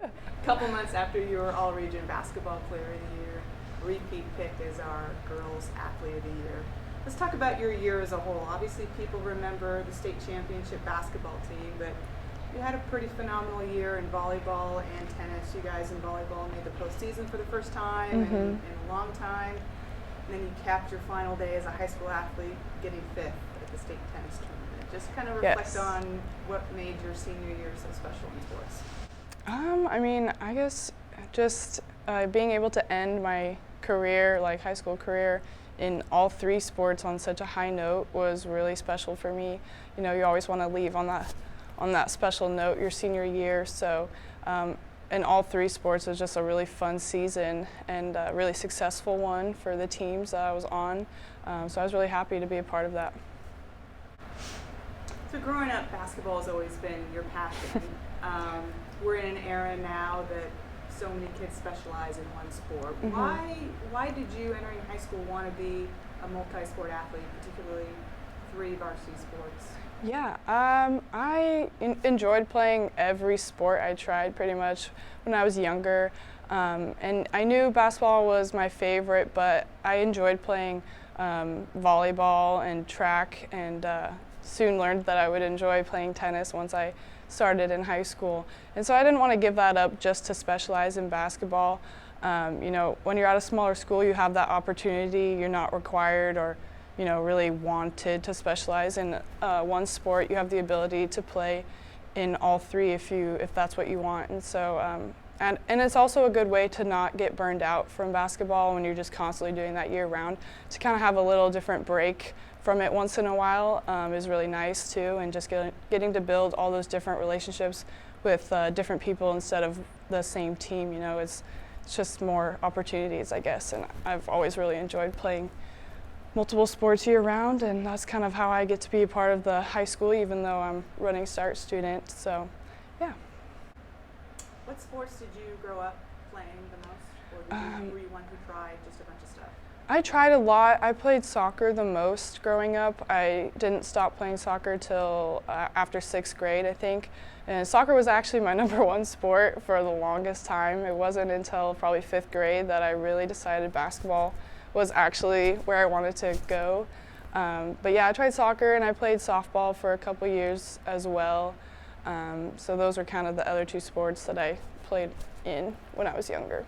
A couple months after you were All-Region Basketball Player of the Year, repeat picked as our Girls Athlete of the Year. Let's talk about your year as a whole. Obviously, people remember the state championship basketball team, but you had a pretty phenomenal year in volleyball and tennis. You guys in volleyball made the postseason for the first time in a long time. And then you capped your final day as a high school athlete, getting fifth at the state tennis tournament. Just kind of reflect on what made your senior year so special in sports. I guess just being able to end my career, like high school career, in all three sports on such a high note was really special for me. You know, you always want to leave on that special note your senior year. So in all three sports, it was just a really fun season and a really successful one for the teams that I was on. So I was really happy to be a part of that. So growing up, basketball has always been your passion. We're in an era now that so many kids specialize in one sport. Why did you, entering high school, want to be a multi-sport athlete, particularly three varsity sports? Yeah, I enjoyed playing every sport. I tried pretty much when I was younger, and I knew basketball was my favorite, but I enjoyed playing volleyball and track, and soon learned that I would enjoy playing tennis once I started in high school. And so I didn't want to give that up just to specialize in basketball. You know, when you're at a smaller school, you have that opportunity. You're not required or really wanted to specialize in one sport. You have the ability to play in all three if that's what you want. And so, and it's also a good way to not get burned out from basketball when you're just constantly doing that year round. To kind of have a little different break from it once in a while is really nice too, and just getting to build all those different relationships with different people instead of the same team. You know, it's just more opportunities, I guess, and I've always really enjoyed playing multiple sports year round, and that's kind of how I get to be a part of the high school, even though I'm running start student. So, yeah. What sports did you grow up playing the most, or were you one who tried just a bunch of stuff? I tried a lot. I played soccer the most growing up. I didn't stop playing soccer till after 6th grade, I think. And soccer was actually my number one sport for the longest time. It wasn't until probably 5th grade that I really decided basketball was actually where I wanted to go. But yeah, I tried soccer and I played softball for a couple years as well. So those were kind of the other two sports that I played in when I was younger.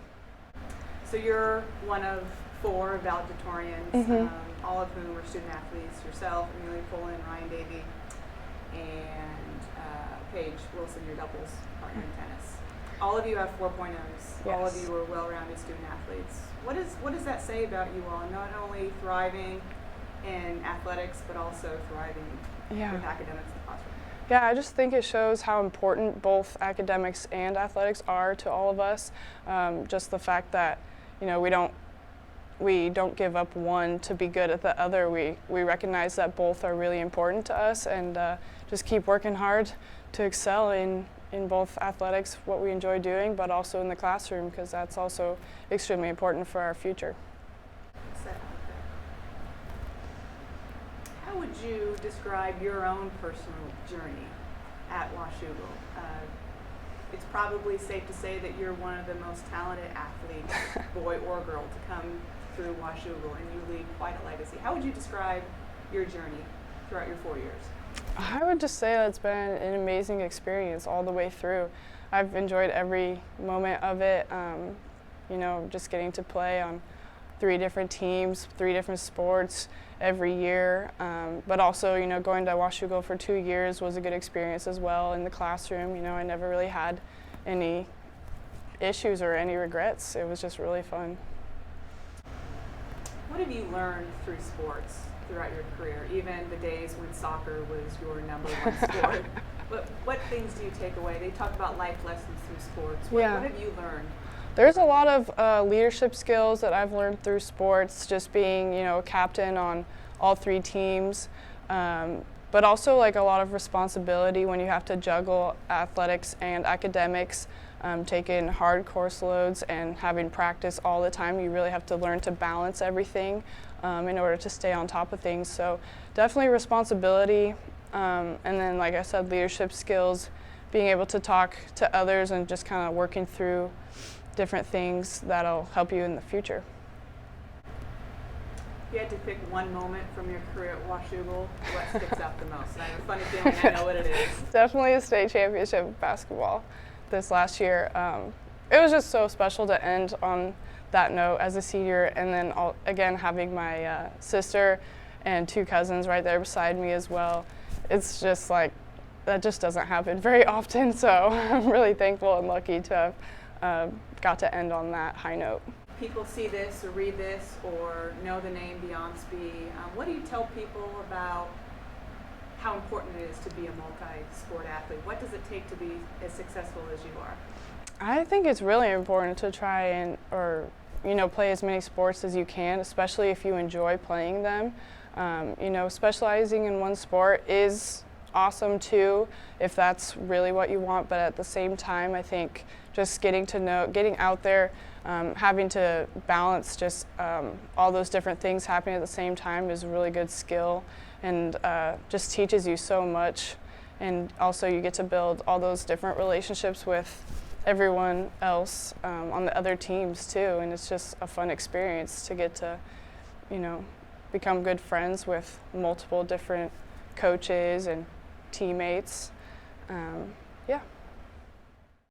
So you're one of 4 valedictorians, all of whom were student athletes, yourself, Amelia Pullen, Ryan Davey, and Paige Wilson, your doubles partner in tennis. All of you have 4.0s. Yes. All of you are well-rounded student athletes. What does that say about you all? Not only thriving in athletics, but also thriving with academics in the classroom. Yeah, I just think it shows how important both academics and athletics are to all of us. Just the fact that, we don't give up one to be good at the other. We recognize that both are really important to us, and just keep working hard to excel in both athletics, what we enjoy doing, but also in the classroom, because that's also extremely important for our future. How would you describe your own personal journey at Washougal? It's probably safe to say that you're one of the most talented athletes, boy or girl, to come through Washougal, and you leave quite a legacy. How would you describe your journey throughout your 4 years? I would just say that it's been an amazing experience all the way through. I've enjoyed every moment of it, just getting to play on 3 different teams, 3 different sports every year, but also, going to Washougal for 2 years was a good experience as well in the classroom. I never really had any issues or any regrets. It was just really fun. What have you learned through sports throughout your career, even the days when soccer was your number one sport? What things do you take away? They talk about life lessons through sports. What have you learned? There's a lot of leadership skills that I've learned through sports, just being, a captain on all 3 teams, but also like a lot of responsibility when you have to juggle athletics and academics, taking hard course loads and having practice all the time. You really have to learn to balance everything in order to stay on top of things. So definitely responsibility, and then, like I said, leadership skills, being able to talk to others and just kind of working through different things that'll help you in the future. If you had to pick one moment from your career at Washougal, what sticks out the most? And I have a funny feeling I know what it is. Definitely a state championship basketball this last year. It was just so special to end on that note as a senior, and then again having my sister and 2 cousins right there beside me as well. It's just like, that just doesn't happen very often, so I'm really thankful and lucky to have got to end on that high note. People see this or read this or know the name Beyonce Bea. What do you tell people about how important it is to be a multi-sport athlete? What does it take to be as successful as you are? I think it's really important to try and, play as many sports as you can, especially if you enjoy playing them. Specializing in one sport is awesome too, if that's really what you want, but at the same time, I think just getting out there, having to balance just all those different things happening at the same time is a really good skill, and just teaches you so much. And also you get to build all those different relationships with everyone else on the other teams too, and it's just a fun experience to get to, become good friends with multiple different coaches and teammates. Yeah.